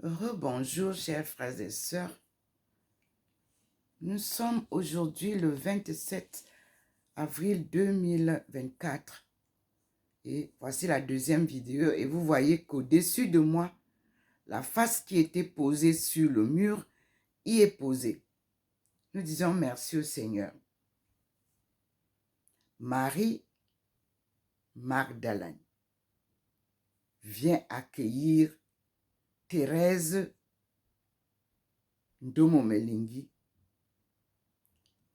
Rebonjour, chers frères et sœurs. Nous sommes aujourd'hui le 27 avril 2024 et voici la deuxième vidéo et vous voyez qu'au-dessus de moi, la face qui était posée sur le mur y est posée. Nous disons merci au Seigneur. Marie Magdalene vient accueillir Thérèse Ndomomelingi.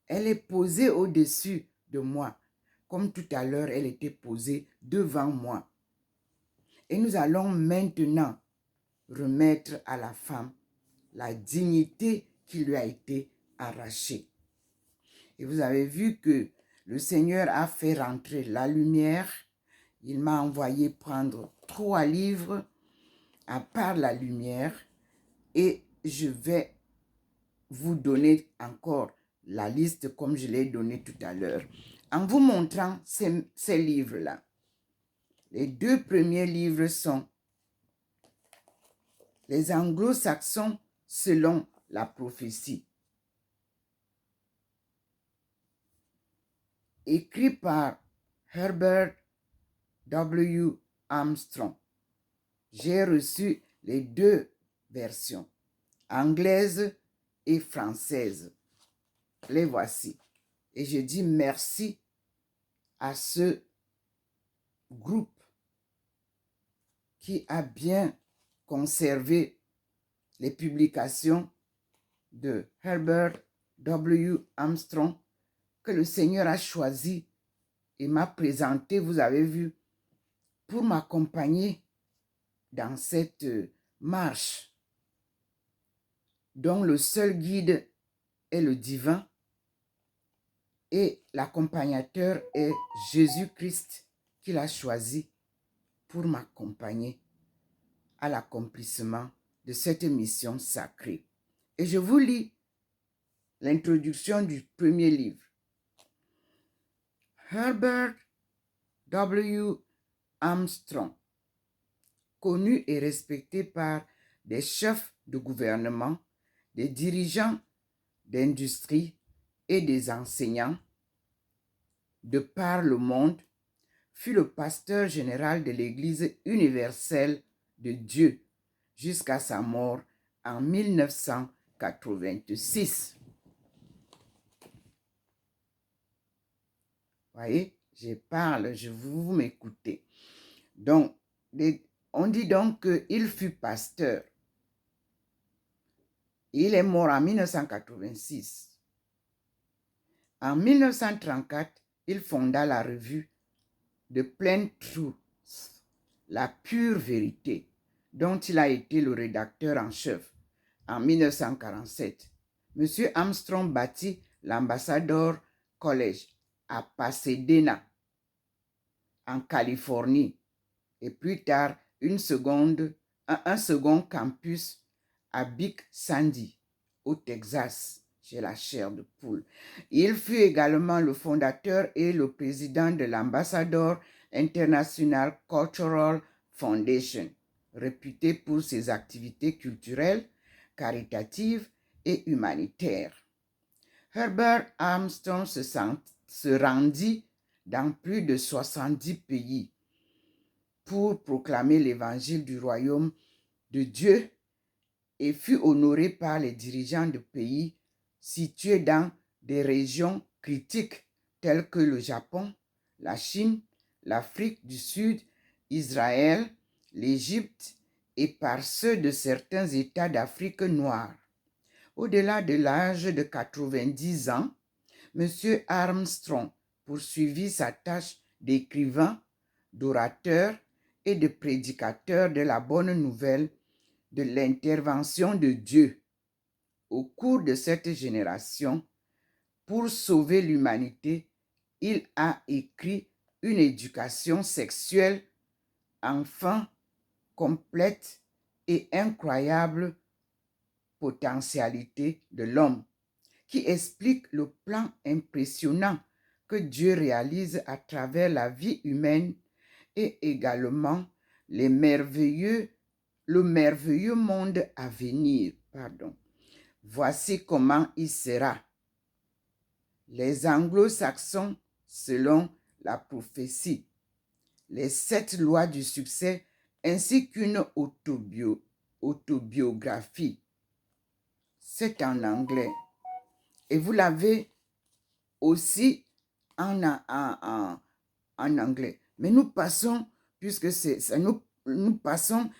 Elle est posée au-dessus de moi, comme tout à l'heure, elle était posée devant moi. Et nous allons maintenant remettre à la femme la dignité qui lui a été arrachée. Et vous avez vu que le Seigneur a fait rentrer la lumière. Il m'a envoyé prendre 3 livres à part la lumière et je vais vous donner encore la liste comme je l'ai donnée tout à l'heure. En vous montrant ces livres-là, les 2 premiers livres sont les anglo-saxons selon la prophétie. Écrit par Herbert W. Armstrong. J'ai reçu les 2 versions, anglaise et française. Les voici. Et je dis merci à ce groupe qui a bien conservé les publications de Herbert W. Armstrong que le Seigneur a choisi et m'a présenté, vous avez vu, pour m'accompagner dans cette marche dont le seul guide est le divin et l'accompagnateur est Jésus-Christ qu'il a choisi pour m'accompagner à l'accomplissement de cette mission sacrée. Et je vous lis l'introduction du premier livre. Herbert W. Armstrong, connu et respecté par des chefs de gouvernement, des dirigeants d'industrie et des enseignants de par le monde, fut le pasteur général de l'Église universelle de Dieu jusqu'à sa mort en 1986. Voyez, je parle, vous m'écoutez. Donc, on dit donc qu'il fut pasteur. Il est mort en 1986. En 1934, il fonda la revue de Plain Truth, la pure vérité, dont il a été le rédacteur en chef. En 1947, M. Armstrong bâtit l'Ambassador College à Pasadena, en Californie, et plus tard un second campus à Big Sandy, au Texas, chez la chair de poule. Il fut également le fondateur et le président de l'Ambassador International Cultural Foundation, réputé pour ses activités culturelles, caritatives et humanitaires. Herbert Armstrong se rendit dans plus de 70 pays pour proclamer l'évangile du royaume de Dieu et fut honoré par les dirigeants de pays situés dans des régions critiques telles que le Japon, la Chine, l'Afrique du Sud, Israël, l'Égypte et par ceux de certains États d'Afrique noire. Au-delà de l'âge de 90 ans, M. Armstrong poursuivit sa tâche d'écrivain, d'orateur et de prédicateur de la bonne nouvelle de l'intervention de Dieu au cours de cette génération. Pour sauver l'humanité, il a écrit une éducation sexuelle enfin complète et incroyable potentialité de l'homme, qui explique le plan impressionnant que Dieu réalise à travers la vie humaine et également le merveilleux le merveilleux monde à venir. Pardon. Voici comment il sera. Les anglo-saxons selon la prophétie, les 7 lois du succès ainsi qu'une autobiographie. C'est en anglais. Et vous l'avez aussi en anglais. Mais nous passons, puisque c'est ça, nous passons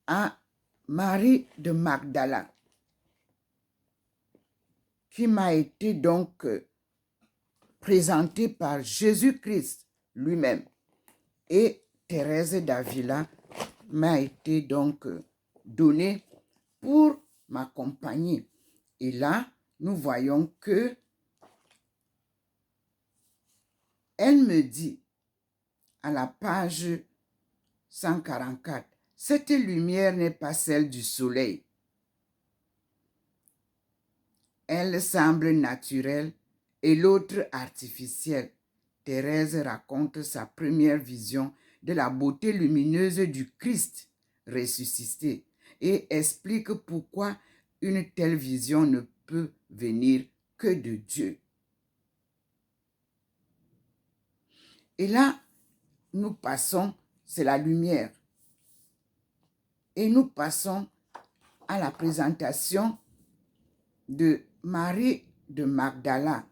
à Marie de Magdala, qui m'a été donc présentée par Jésus-Christ lui-même. Et Thérèse d'Avila m'a été donc donnée pour m'accompagner. Et là, nous voyons que elle me dit à la page 144, cette lumière n'est pas celle du soleil. Elle semble naturelle et l'autre artificielle. Thérèse raconte sa première vision de la beauté lumineuse du Christ ressuscité et explique pourquoi une telle vision ne peut venir que de Dieu. Et là, nous passons, c'est la lumière. Et nous passons à la présentation de Marie de Magdala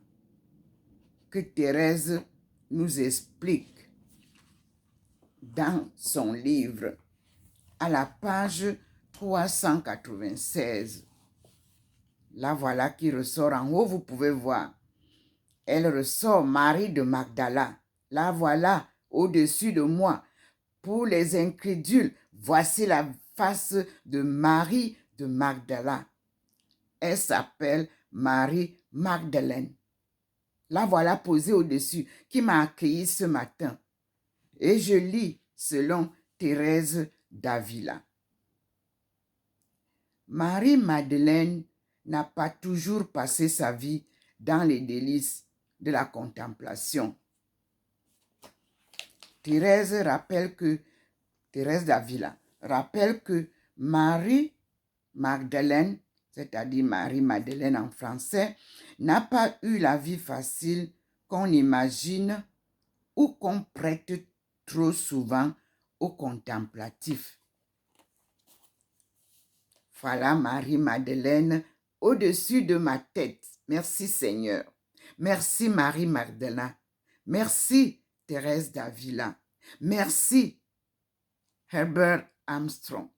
que Thérèse nous explique dans son livre à la page 396. La voilà qui ressort en haut, vous pouvez voir. Elle ressort Marie de Magdala. La voilà au-dessus de moi. Pour les incrédules, voici la face de Marie de Magdala. Elle s'appelle Marie Magdalène. La voilà posée au-dessus, qui m'a accueilli ce matin. Et je lis selon Thérèse d'Avila. Marie-Madeleine n'a pas toujours passé sa vie dans les délices de la contemplation. Thérèse d'Avila rappelle que Marie-Magdalène, c'est-à-dire Marie-Madeleine en français, n'a pas eu la vie facile qu'on imagine ou qu'on prête trop souvent aux contemplatifs. Voilà Marie-Madeleine au-dessus de ma tête. Merci Seigneur. Merci Marie-Magdalene. Merci Thérèse d'Avila. Merci Herbert Armstrong.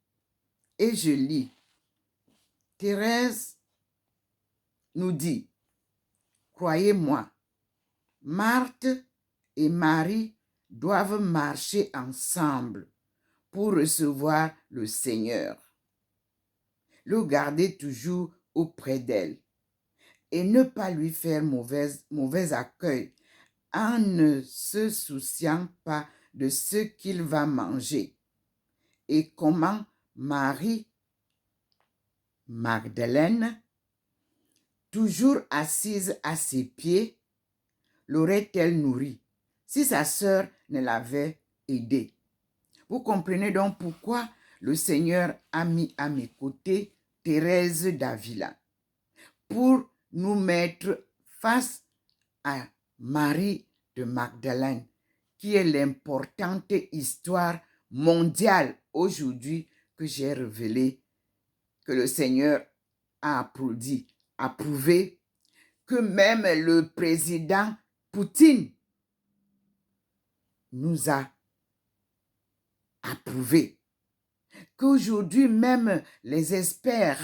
Et je lis. Thérèse nous dit, croyez-moi, Marthe et Marie doivent marcher ensemble pour recevoir le Seigneur. Le garder toujours auprès d'elle et ne pas lui faire mauvais accueil en ne se souciant pas de ce qu'il va manger. Et comment Marie Magdalène, toujours assise à ses pieds, l'aurait-elle nourrie si sa sœur ne l'avait aidée? Vous comprenez donc pourquoi le Seigneur a mis à mes côtés Thérèse d'Avila pour nous mettre face à Marie de Magdalène, qui est l'importante histoire mondiale aujourd'hui que j'ai révélée, que le Seigneur a approuvé, que même le président Poutine nous a approuvé, qu'aujourd'hui même les experts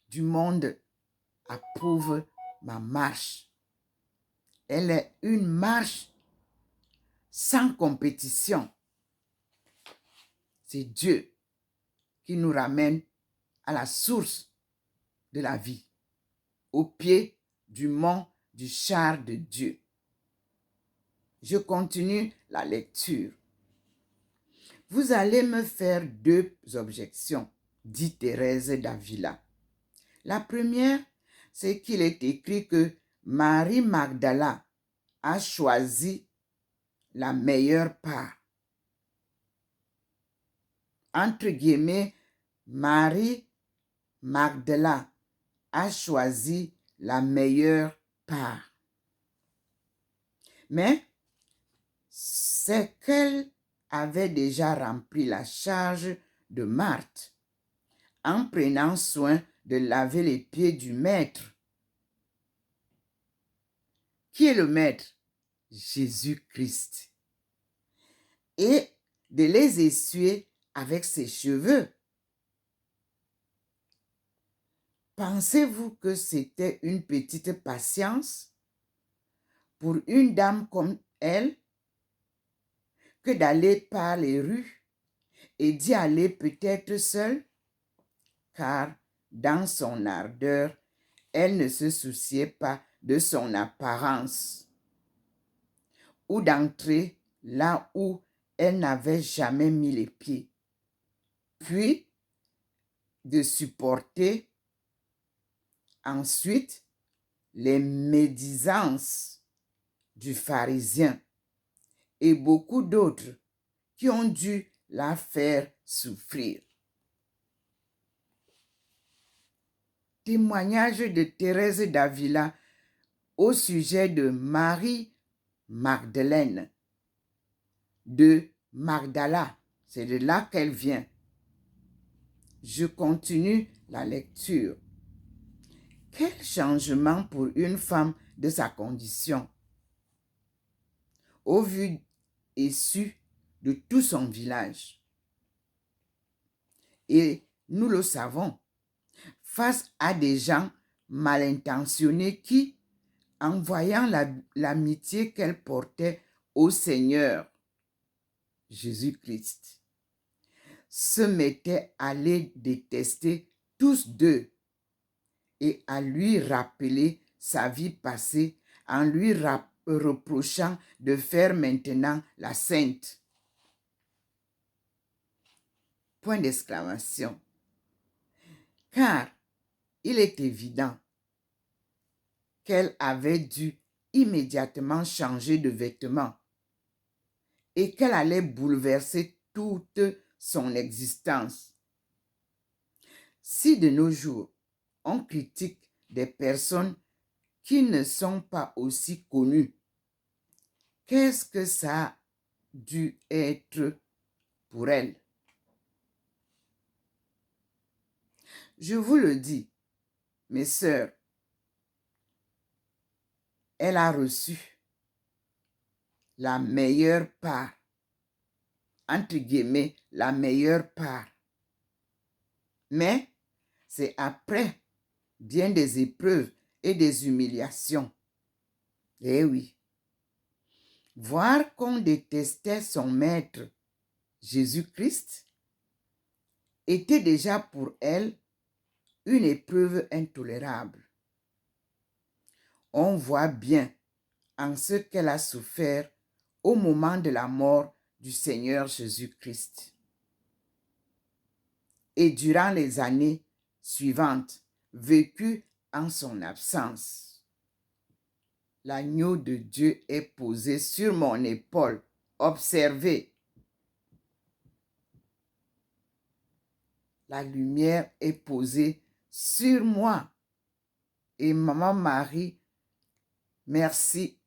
du monde approuvent ma marche. Elle est une marche sans compétition. C'est Dieu qui nous ramène à la source de la vie, au pied du mont du char de Dieu. Je continue la lecture. Vous allez me faire 2 objections, dit Thérèse d'Avila. La première, c'est qu'il est écrit que Marie Magdala a choisi la meilleure part. Entre guillemets, Marie Magdala a choisi la meilleure part. Mais c'est qu'elle avait déjà rempli la charge de Marthe en prenant soin de laver les pieds du maître. Qui est le maître? Jésus-Christ. Et de les essuyer avec ses cheveux. Pensez-vous que c'était une petite patience pour une dame comme elle que d'aller par les rues et d'y aller peut-être seule? Car dans son ardeur, elle ne se souciait pas de son apparence ou d'entrer là où elle n'avait jamais mis les pieds, puis de supporter ensuite les médisances du pharisien et beaucoup d'autres qui ont dû la faire souffrir. Témoignage de Thérèse d'Avila au sujet de Marie Magdeleine, de Magdala, c'est de là qu'elle vient. Je continue la lecture. Quel changement pour une femme de sa condition, au vu et su de tout son village. Et nous le savons, face à des gens mal intentionnés qui, en voyant l'amitié qu'elle portait au Seigneur Jésus-Christ, se mettaient à les détester tous deux et à lui rappeler sa vie passée en lui reprochant de faire maintenant la sainte. Point d'exclamation. Car il est évident qu'elle avait dû immédiatement changer de vêtements et qu'elle allait bouleverser toute son existence. Si de nos jours, on critique des personnes qui ne sont pas aussi connues, qu'est-ce que ça a dû être pour elle? Je vous le dis, mes sœurs, elle a reçu la meilleure part, entre guillemets, la meilleure part. Mais c'est après bien des épreuves et des humiliations. Eh oui, voir qu'on détestait son maître, Jésus-Christ, était déjà pour elle une épreuve intolérable. On voit bien en ce qu'elle a souffert au moment de la mort du Seigneur Jésus-Christ. Et durant les années suivantes, vécues en son absence. L'agneau de Dieu est posé sur mon épaule. Observez. La lumière est posée sur moi. Et Maman Marie, merci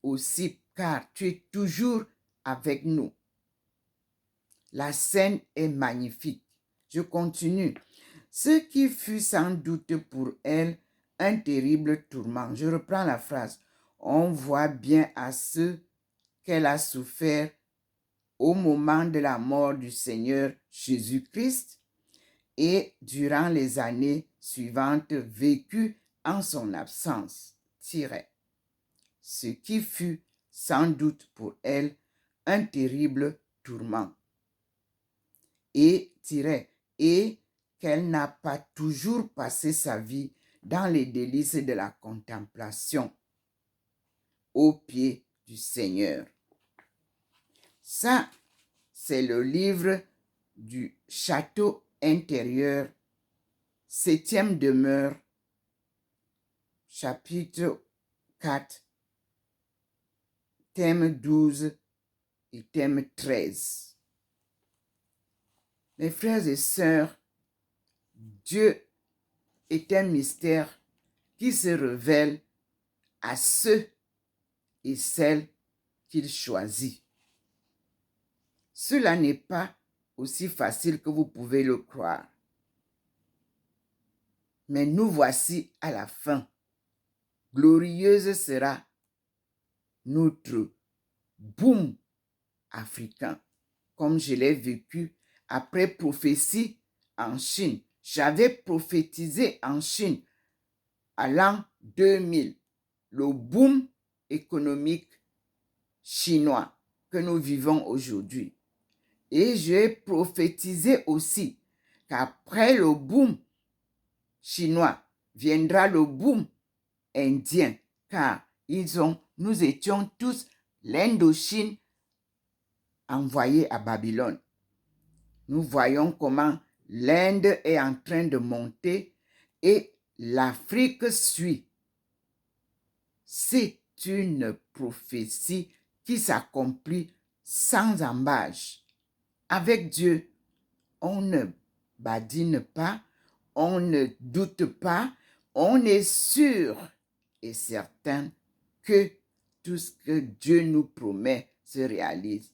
aussi, car tu es toujours avec nous. La scène est magnifique. Je continue. Ce qui fut sans doute pour elle un terrible tourment. Je reprends la phrase. On voit bien à ce qu'elle a souffert au moment de la mort du Seigneur Jésus-Christ et durant les années suivantes vécues en son absence. Ce qui fut sans doute pour elle un terrible tourment. Et qu'elle n'a pas toujours passé sa vie dans les délices de la contemplation aux pieds du Seigneur. Ça, c'est le livre du château intérieur, 7e demeure, chapitre 4, thème 12 et thème 13. Mes frères et sœurs, Dieu est un mystère qui se révèle à ceux et celles qu'il choisit. Cela n'est pas aussi facile que vous pouvez le croire. Mais nous voici à la fin. Glorieuse sera notre boom africain, comme je l'ai vécu après prophétie en Chine. J'avais prophétisé en Chine à l'an 2000, le boom économique chinois que nous vivons aujourd'hui. Et j'ai prophétisé aussi qu'après le boom chinois viendra le boom indien, car nous étions tous l'Indochine envoyée à Babylone. Nous voyons comment l'Inde est en train de monter et l'Afrique suit. C'est une prophétie qui s'accomplit sans embâche. Avec Dieu, on ne badine pas, on ne doute pas, on est sûr et certain que tout ce que Dieu nous promet se réalise.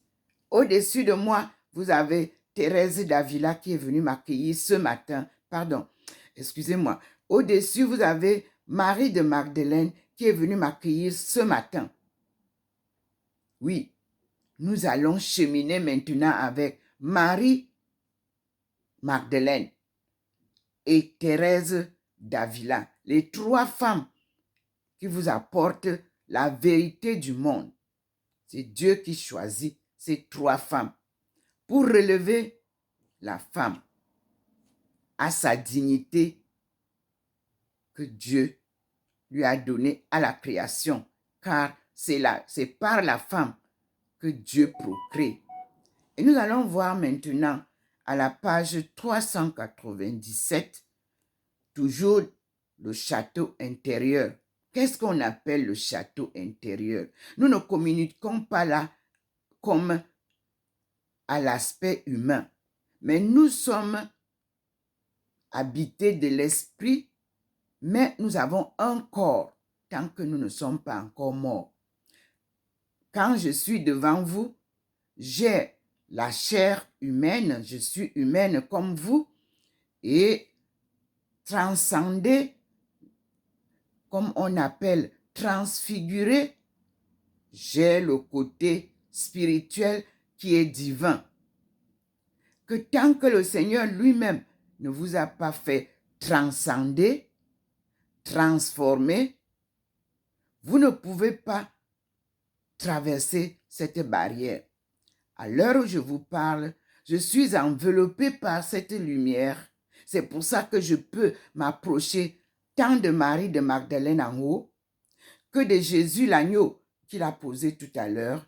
Au-dessus de moi, vous avez Thérèse d'Avila qui est venue m'accueillir ce matin. Pardon, excusez-moi. Au-dessus, vous avez Marie de Magdeleine qui est venue m'accueillir ce matin. Oui, nous allons cheminer maintenant avec Marie Magdeleine et Thérèse d'Avila, les trois femmes qui vous apportent la vérité du monde. C'est Dieu qui choisit ces trois femmes pour relever la femme à sa dignité que Dieu lui a donnée à la création, car c'est par la femme que Dieu procrée. Et nous allons voir maintenant à la page 397, toujours le château intérieur. Qu'est-ce qu'on appelle le château intérieur? Nous ne communiquons pas là comme à l'aspect humain, mais nous sommes habités de l'esprit, mais nous avons un corps tant que nous ne sommes pas encore morts. Quand je suis devant vous, j'ai la chair humaine, je suis humaine comme vous, et transcendé, comme on appelle transfiguré, j'ai le côté spirituel qui est divin. Que tant que le Seigneur lui-même ne vous a pas fait transcender, transformer, vous ne pouvez pas traverser cette barrière. À l'heure où je vous parle, je suis enveloppé par cette lumière. C'est pour ça que je peux m'approcher tant de Marie de Magdeleine en haut que de Jésus l'agneau qu'il a posé tout à l'heure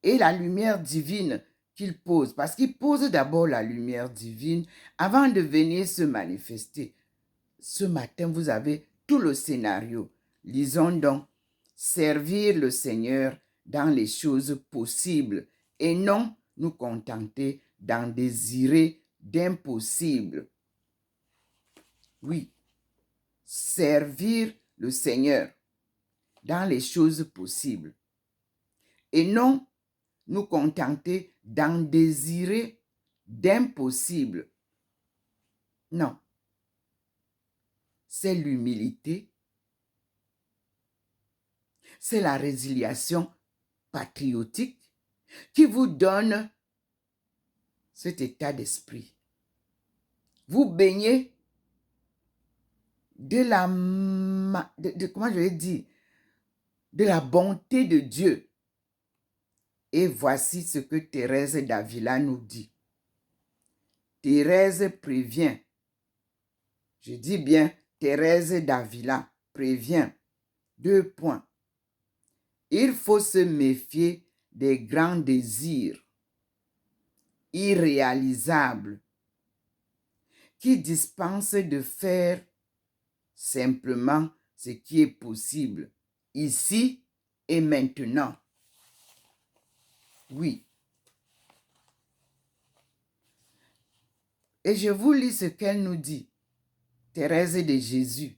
et la lumière divine qu'il pose. Parce qu'il pose d'abord la lumière divine avant de venir se manifester. Ce matin, vous avez tout le scénario. Lisons donc. Servir le Seigneur dans les choses possibles et non nous contenter d'en désirer d'impossible. Oui, servir le Seigneur dans les choses possibles et non nous contenter d'en désirer d'impossible. Non, c'est l'humilité, c'est la résiliation patriotique qui vous donne cet état d'esprit. Vous baignez de comment je vais dire, de la bonté de Dieu. Et voici ce que Thérèse d'Avila nous dit. Thérèse prévient. Je dis bien, Thérèse d'Avila prévient. 2 points. Il faut se méfier des grands désirs irréalisables qui dispensent de faire simplement ce qui est possible, ici et maintenant. Oui. Et je vous lis ce qu'elle nous dit. Thérèse de Jésus.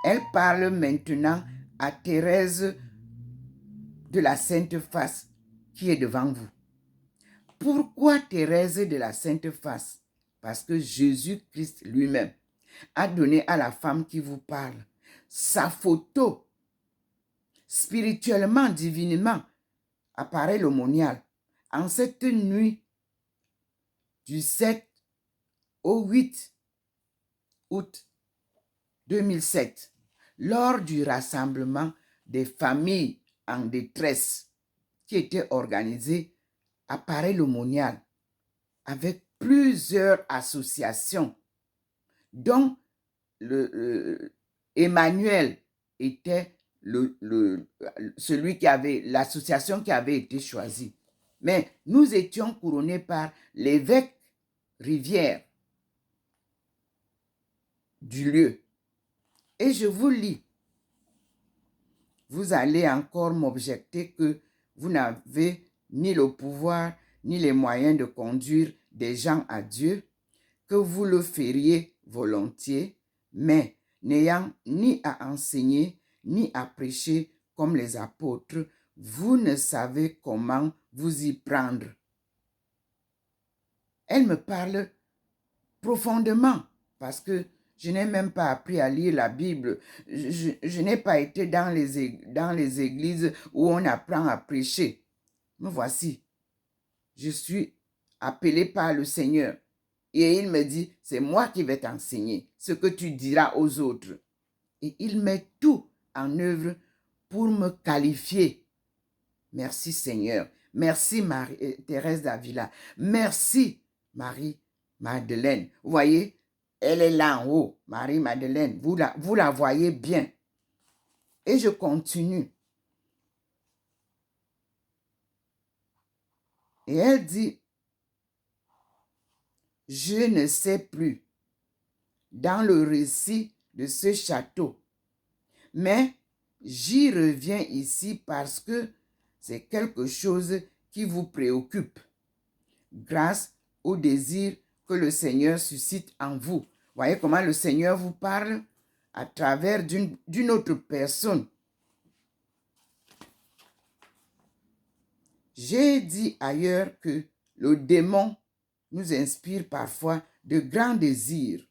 Elle parle maintenant à Thérèse de la Sainte Face qui est devant vous. Pourquoi Thérèse de la Sainte Face? Parce que Jésus-Christ lui-même a donné à la femme qui vous parle sa photo spirituellement, divinement, appareil l'aumônial. En cette nuit du 7 au 8 août 2007, lors du rassemblement des familles en détresse qui était organisé à Paray-le-Monial avec plusieurs associations dont Emmanuel était celui qui avait, l'association qui avait été choisie. Mais nous étions couronnés par l'évêque Rivière du lieu. Et je vous lis. Vous allez encore m'objecter que vous n'avez ni le pouvoir ni les moyens de conduire des gens à Dieu, que vous le feriez volontiers, mais n'ayant ni à enseigner ni à prêcher comme les apôtres, vous ne savez comment vous y prendre. Elle me parle profondément parce que je n'ai même pas appris à lire la Bible. Je n'ai pas été dans les églises où on apprend à prêcher. Me voici. Je suis appelé par le Seigneur. Et il me dit, c'est moi qui vais t'enseigner ce que tu diras aux autres. Et il met tout en œuvre pour me qualifier. Merci Seigneur. Merci Thérèse d'Avila. Merci Marie-Madeleine. Vous voyez, elle est là en haut, Marie-Madeleine. Vous la voyez bien. Et je continue. Et elle dit, je ne sais plus dans le récit de ce château, mais j'y reviens ici parce que c'est quelque chose qui vous préoccupe, grâce au désir que le Seigneur suscite en vous. Voyez comment le Seigneur vous parle à travers d'une autre personne. J'ai dit ailleurs que le démon nous inspire parfois de grands désirs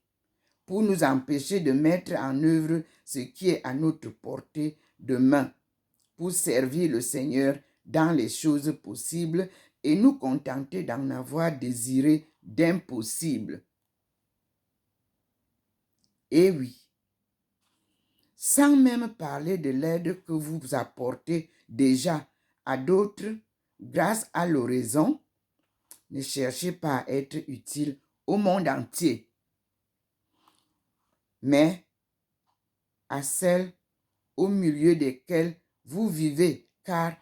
pour nous empêcher de mettre en œuvre ce qui est à notre portée de main, pour servir le Seigneur dans les choses possibles et nous contenter d'en avoir désiré d'impossible. Et oui, sans même parler de l'aide que vous apportez déjà à d'autres grâce à l'oraison, ne cherchez pas à être utile au monde entier, mais à celles au milieu desquelles vous vivez, car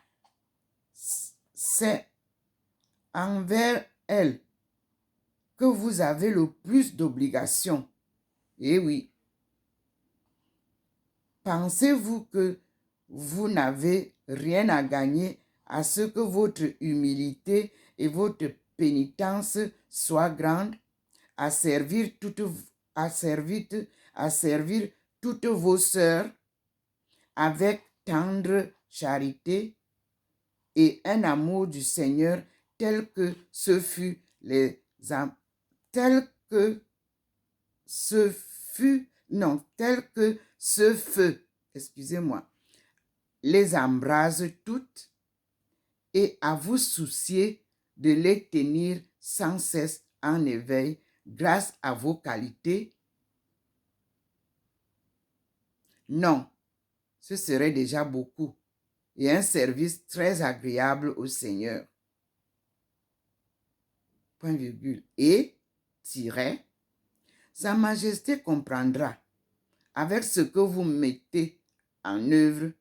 c'est envers elles que vous avez le plus d'obligations. Et oui, pensez-vous que vous n'avez rien à gagner à ce que votre humilité et votre pénitence soient grandes, à servir toutes vos sœurs avec tendre charité et un amour du Seigneur tel que ce fut ce feu, excusez-moi, les embrase toutes, et à vous soucier de les tenir sans cesse en éveil grâce à vos qualités? Non, ce serait déjà beaucoup et un service très agréable au Seigneur. Point virgule. Et, tiret, Sa Majesté comprendra avec ce que vous mettez en œuvre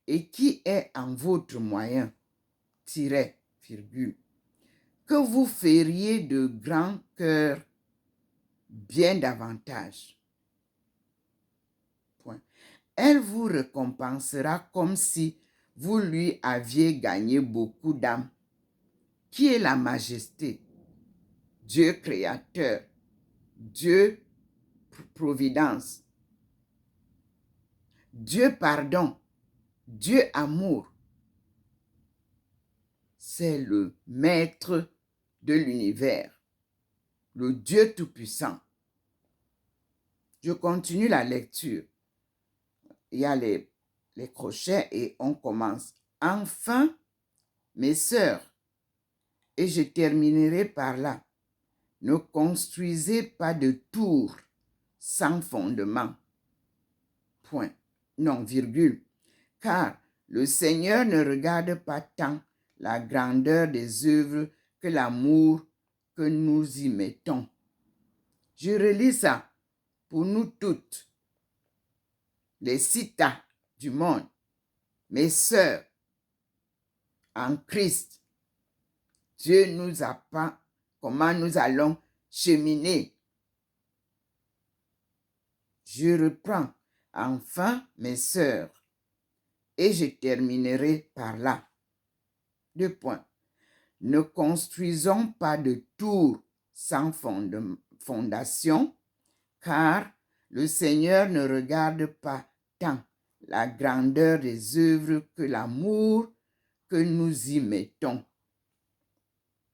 et qui est en votre moyen, tiret, virgule, que vous feriez de grand cœur bien davantage. Point. Elle vous récompensera comme si vous lui aviez gagné beaucoup d'âmes. Qui est la Majesté? Dieu créateur, Dieu providence. Dieu pardon, Dieu amour. C'est le maître de l'univers, le Dieu tout-puissant. Je continue la lecture. Il y a les crochets et on commence. Enfin, mes sœurs, et je terminerai par là, ne construisez pas de tours sans fondement. Point. Non, virgule. Car le Seigneur ne regarde pas tant la grandeur des œuvres que l'amour que nous y mettons. Je relis ça pour nous toutes, les citas du monde, mes sœurs, en Christ. Dieu nous apprend comment nous allons cheminer. Je reprends. Enfin, mes sœurs, et je terminerai par là. 2 points. Ne construisons pas de tours sans fondation, car le Seigneur ne regarde pas tant la grandeur des œuvres que l'amour que nous y mettons.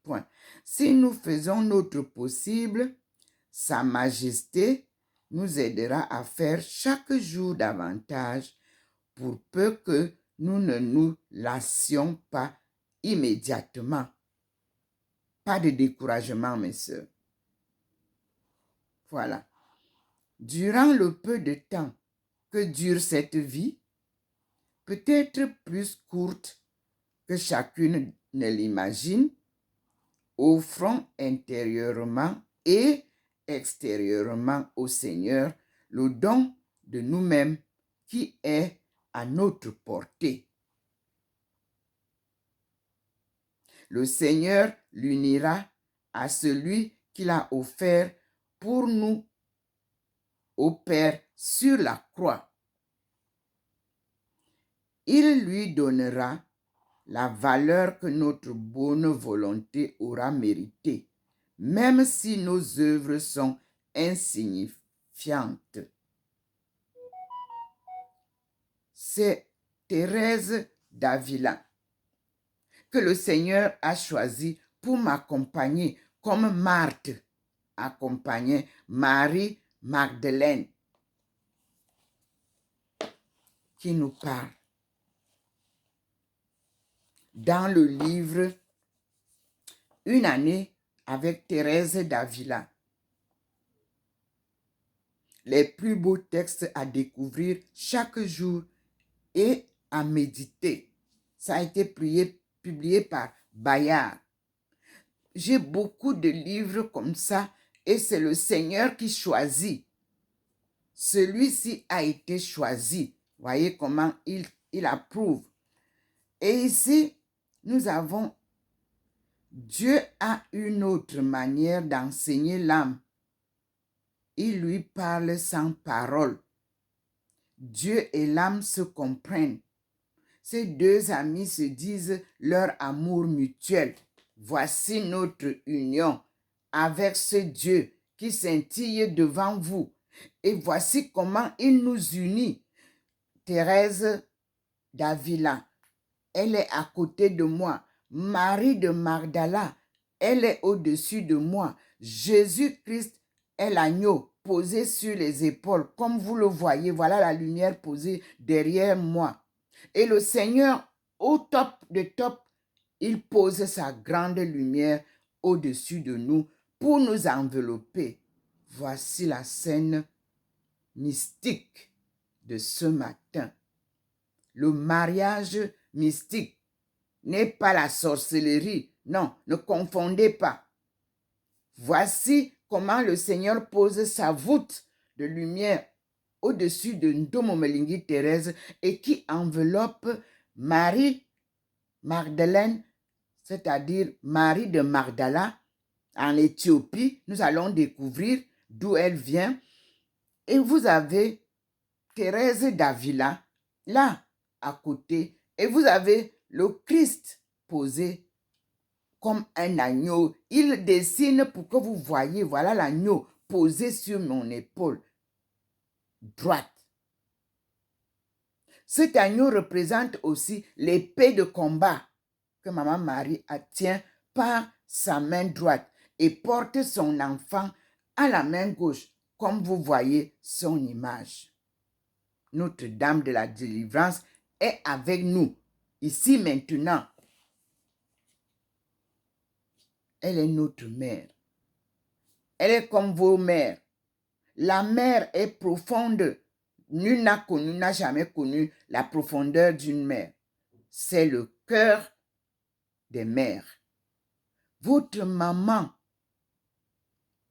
Point. Si nous faisons notre possible, Sa Majesté nous aidera à faire chaque jour davantage pour peu que nous ne nous lassions pas immédiatement. Pas de découragement, mes sœurs. Voilà. Durant le peu de temps que dure cette vie, peut-être plus courte que chacune ne l'imagine, offrons intérieurement et extérieurement au Seigneur le don de nous-mêmes qui est à notre portée. Le Seigneur l'unira à celui qu'il a offert pour nous au Père sur la croix. Il lui donnera la valeur que notre bonne volonté aura méritée, même si nos œuvres sont insignifiantes. C'est Thérèse d'Avila que le Seigneur a choisi pour m'accompagner comme Marthe accompagnait Marie-Magdeleine qui nous parle. Dans le livre Une année avec Thérèse d'Avila, les plus beaux textes à découvrir chaque jour et à méditer. Ça a été publié par Bayard. J'ai beaucoup de livres comme ça et c'est le Seigneur qui choisit. Celui-ci a été choisi. Voyez comment il approuve. Et ici, nous avons Dieu a une autre manière d'enseigner l'âme. Il lui parle sans parole. Dieu et l'âme se comprennent. Ces deux amis se disent leur amour mutuel. Voici notre union avec ce Dieu qui scintille devant vous. Et voici comment il nous unit. Thérèse d'Avila, elle est à côté de moi. Marie de Magdala, elle est au-dessus de moi. Jésus-Christ est l'agneau posé sur les épaules. Comme vous le voyez, voilà la lumière posée derrière moi. Et le Seigneur, au top de top, il pose sa grande lumière au-dessus de nous pour nous envelopper. Voici la scène mystique de ce matin. Le mariage mystique n'est pas la sorcellerie. Non, ne confondez pas. Voici comment le Seigneur pose sa voûte de lumière au-dessus de Ndomomelingi Thérèse et qui enveloppe Marie Magdeleine, c'est-à-dire Marie de Magdala, en Éthiopie. Nous allons découvrir d'où elle vient. Et vous avez Thérèse d'Avila, là, à côté. Et vous avez le Christ posé comme un agneau. Il dessine pour que vous voyez, voilà l'agneau posé sur mon épaule. droite. Cet agneau représente aussi l'épée de combat que Maman Marie tient par sa main droite et porte son enfant à la main gauche, comme vous voyez son image. Notre-Dame de la délivrance est avec nous, ici maintenant. Elle est notre mère. Elle est comme vos mères. La mer est profonde. Nul n'a jamais connu la profondeur d'une mer. C'est le cœur des mères. Votre maman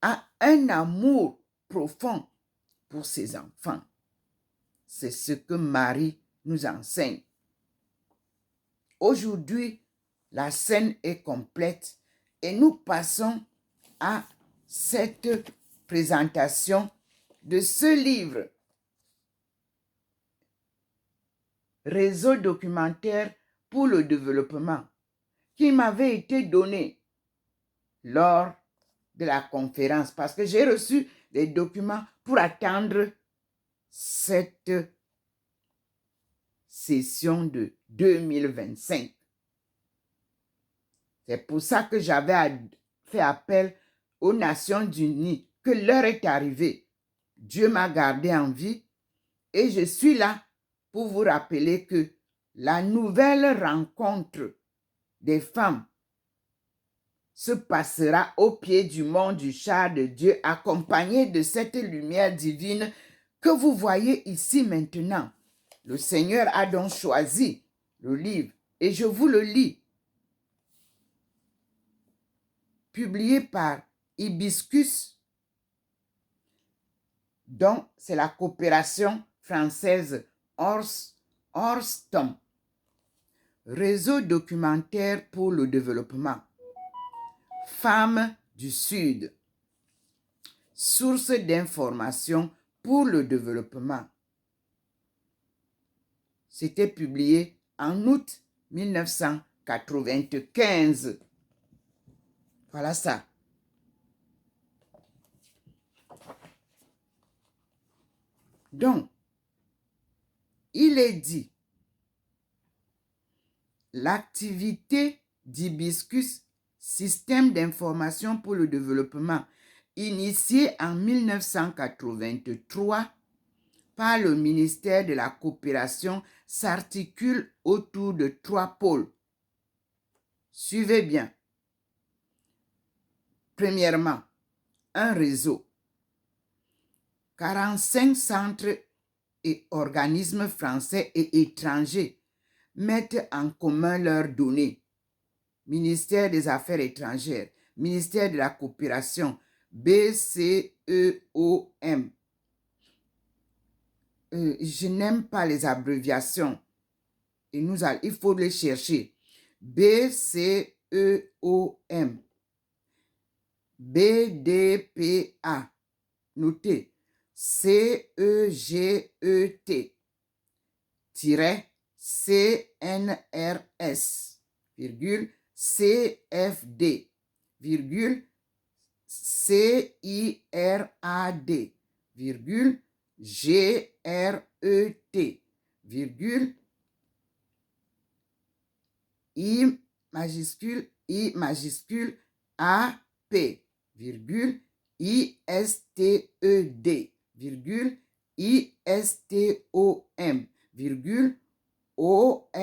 a un amour profond pour ses enfants. C'est ce que Marie nous enseigne. Aujourd'hui, la scène est complète et nous passons à cette présentation de ce livre. Réseau documentaire pour le développement qui m'avait été donné lors de la conférence parce que j'ai reçu des documents pour attendre cette session de 2025. C'est pour ça que j'avais fait appel aux Nations Unies, que l'heure est arrivée. Dieu m'a gardé en vie et je suis là pour vous rappeler que la nouvelle rencontre des femmes se passera au pied du mont du char de Dieu, accompagnée de cette lumière divine que vous voyez ici maintenant. Le Seigneur a donc choisi le livre et je vous le lis. Publié par Hibiscus, dont c'est la coopération française Orstom. Réseau documentaire pour le développement. Femmes du Sud. Source d'information pour le développement. C'était publié en août 1995. Voilà ça. Donc, il est dit, l'activité d'Hibiscus, système d'information pour le développement, initiée en 1983 par le ministère de la Coopération, s'articule autour de 3 pôles. Suivez bien. Premièrement, un réseau. 45 centres et organismes français et étrangers mettent en commun leurs données. Ministère des Affaires étrangères, ministère de la Coopération, BCEOM. Je n'aime pas les abréviations. Et il faut les chercher. BCEOM. BDPA. Notez. CEGET. CNRS. Virgule. CFD. Virgule. CIRAD. Virgule. GRET. Virgule. I majuscule AP, virgule, ISTED, virgule, ISTOM, virgule, ORSTOM,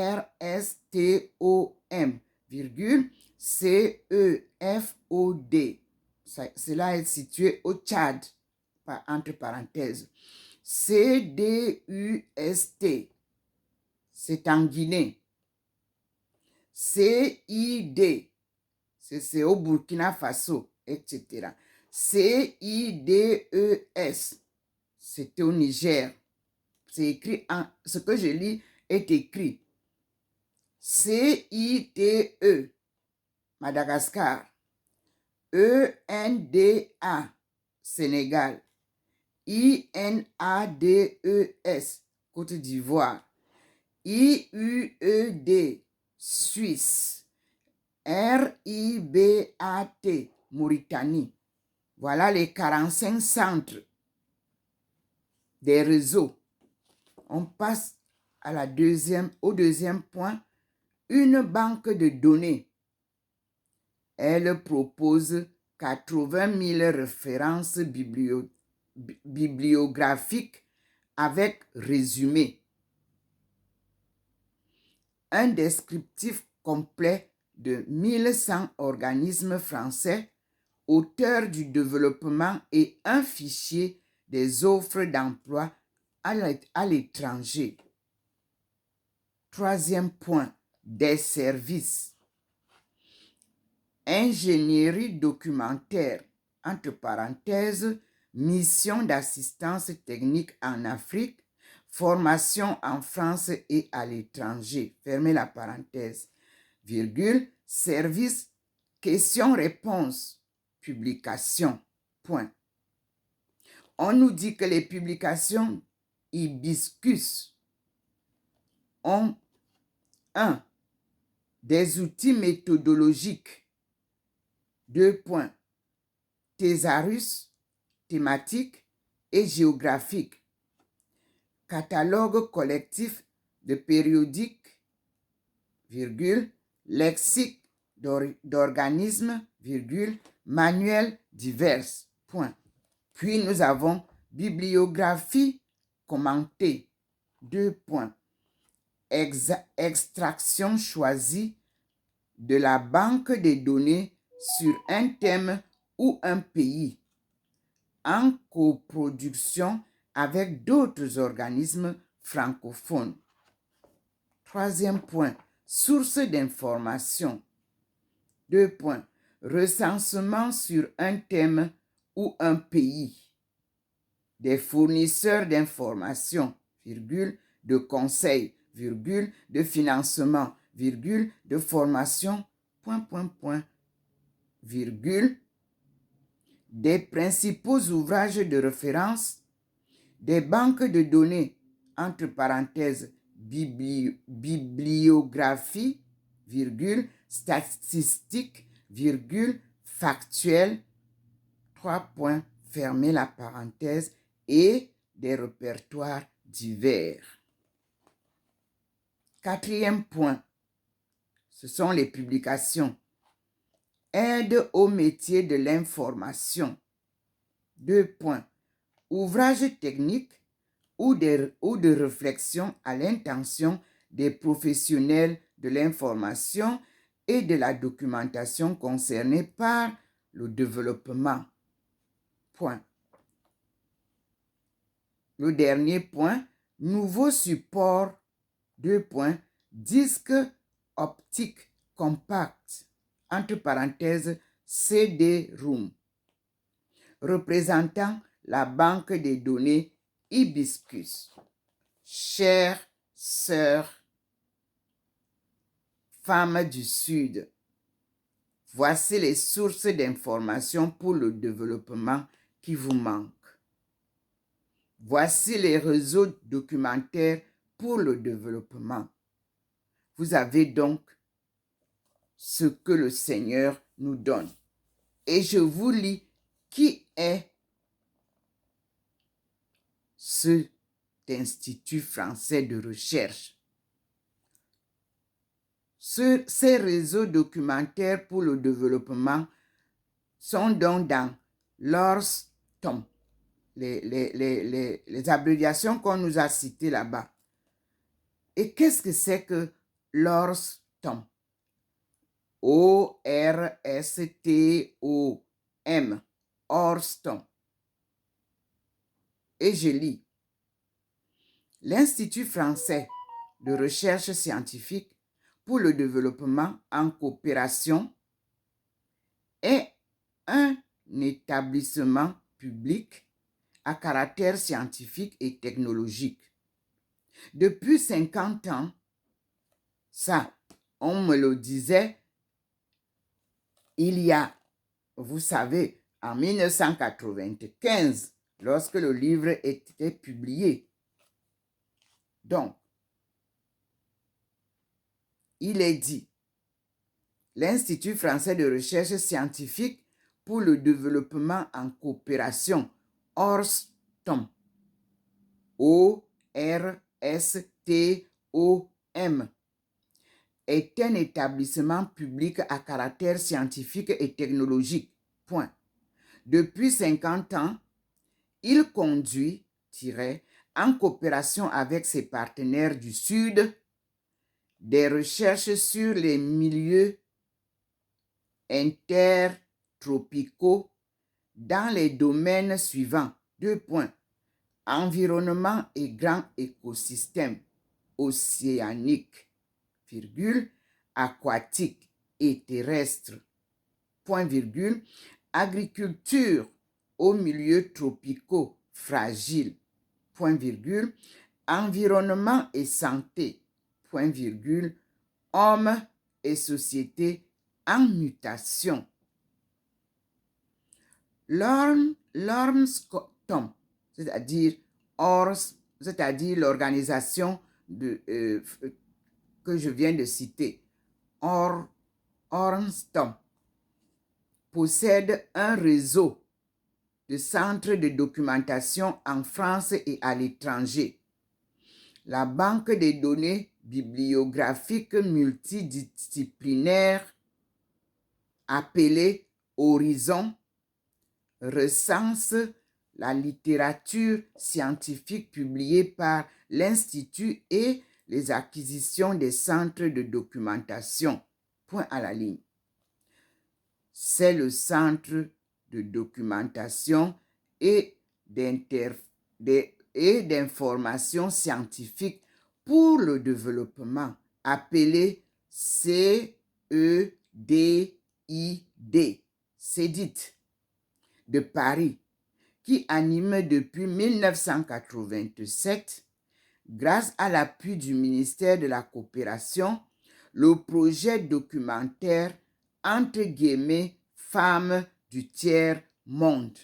virgule, CEFOD. Cela est situé au Tchad, entre parenthèses. CDUST, c'est en Guinée. CID, c'est au Burkina Faso, etc. CIDES, c'était au Niger. C'est écrit ce que je lis est écrit. CITE, Madagascar. ENDA, Sénégal. INADES, Côte d'Ivoire. IUED, Suisse. RIBAT, Mauritanie. Voilà les 45 centres. des réseaux. On passe au deuxième point, une banque de données. Elle propose 80 000 références bibliographiques avec résumé. Un descriptif complet de 1100 organismes français, auteurs du développement et un fichier des offres d'emploi à l'étranger. Troisième point, des services. Ingénierie documentaire, entre parenthèses, mission d'assistance technique en Afrique, formation en France et à l'étranger, fermez la parenthèse, virgule, service, questions-réponses, publication, point. On nous dit que les publications Hibiscus ont 1. Des outils méthodologiques. 2 points. Thésaurus, thématique et géographique. Catalogue collectif de périodiques, virgule, lexique d'organismes, virgule, manuels divers, point. Puis nous avons bibliographie commentée, 2 points. Extraction choisie de la banque des données sur un thème ou un pays, en coproduction avec d'autres organismes francophones. Troisième point, source d'information. 2 points, recensement sur un thème ou un pays. Des fournisseurs d'informations, virgule, de conseils, virgule, de financement, virgule, de formation, virgule, des principaux ouvrages de référence, des banques de données, entre parenthèses, bibliographie, virgule, statistique, virgule, factuel, 3 points, fermez la parenthèse, et des répertoires divers. Quatrième point, ce sont les publications. Aide au métier de l'information. 2 points. Ouvrages techniques ou de réflexion à l'intention des professionnels de l'information et de la documentation concernés par le développement. Point. Le dernier point, nouveau support, 2 points, disque optique compact, entre parenthèses, CD-ROM, représentant la banque des données Hibiscus. Chères sœurs, femmes du Sud, voici les sources d'informations pour le développement qui vous manquent. Voici les réseaux documentaires pour le développement. Vous avez donc ce que le Seigneur nous donne. Et je vous lis qui est cet Institut français de recherche. Ces réseaux documentaires pour le développement sont donc dans l'ORSTOM. Les abréviations qu'on nous a citées là-bas. Et qu'est-ce que c'est que l'ORSTOM? O-R-S-T-O-M. ORSTOM. Et je lis. L'Institut français de recherche scientifique pour le développement en coopération est un établissement public à caractère scientifique et technologique. Depuis 50 ans, ça, on me le disait, il y a, vous savez, en 1995, lorsque le livre était publié. Donc, il est dit, l'Institut français de recherche scientifique pour le développement en coopération, ORSTOM, est un établissement public à caractère scientifique et technologique. Point. Depuis 50 ans, il conduit, en coopération avec ses partenaires du Sud, des recherches sur les milieux intertropicaux dans les domaines suivants. 2 points. Environnement et grands écosystèmes océaniques, aquatiques et terrestres, point virgule, agriculture aux milieux tropicaux fragiles, point virgule, environnement et santé, point virgule, hommes et société en mutation. L'ORMSCOM, c'est-à-dire l'organisation que je viens de citer, ORMSCOM, possède un réseau de centres de documentation en France et à l'étranger. La banque des données bibliographiques multidisciplinaires, appelée Horizon, recense la littérature scientifique publiée par l'Institut et les acquisitions des centres de documentation. Point à la ligne. C'est le centre de documentation et d'information scientifique pour le développement, appelé CEDID, CEDID, de Paris, qui anime depuis 1987, grâce à l'appui du ministère de la Coopération, le projet documentaire entre guillemets femmes du tiers-monde.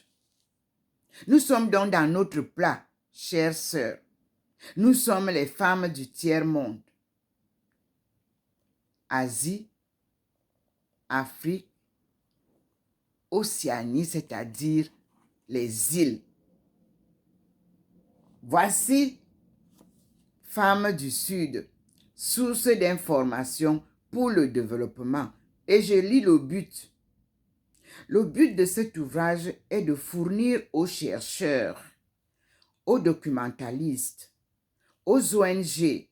Nous sommes donc dans notre plat, chères sœurs. Nous sommes les femmes du tiers-monde. Asie, Afrique, Océanie, c'est-à-dire les îles. Voici Femmes du Sud, source d'information pour le développement. Et je lis le but. Le but de cet ouvrage est de fournir aux chercheurs, aux documentalistes, aux ONG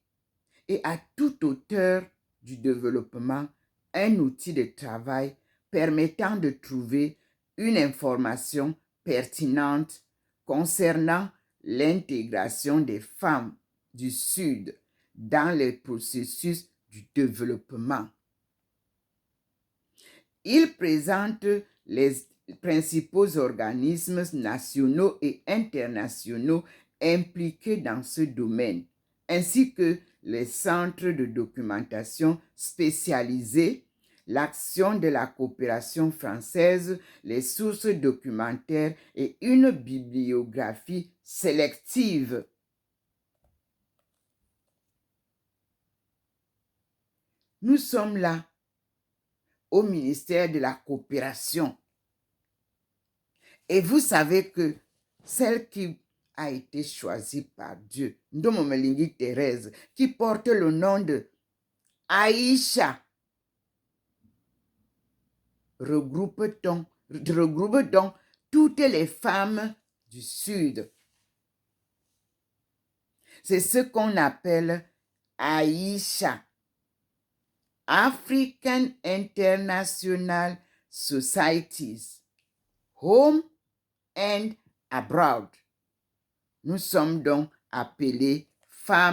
et à tout auteur du développement un outil de travail permettant de trouver une information pertinente concernant l'intégration des femmes du Sud dans les processus du développement. Il présente les principaux organismes nationaux et internationaux impliqués dans ce domaine, ainsi que les centres de documentation spécialisés, l'action de la coopération française, les sources documentaires et une bibliographie sélective. Nous sommes là au ministère de la Coopération. Et vous savez que celle qui a été choisie par Dieu, Ndomomelingi Thérèse, qui porte le nom de Aïcha, regroupe donc toutes les femmes du Sud. C'est ce qu'on appelle Aïcha, African International Societies, Home and Abroad. Nous sommes donc appelés femmes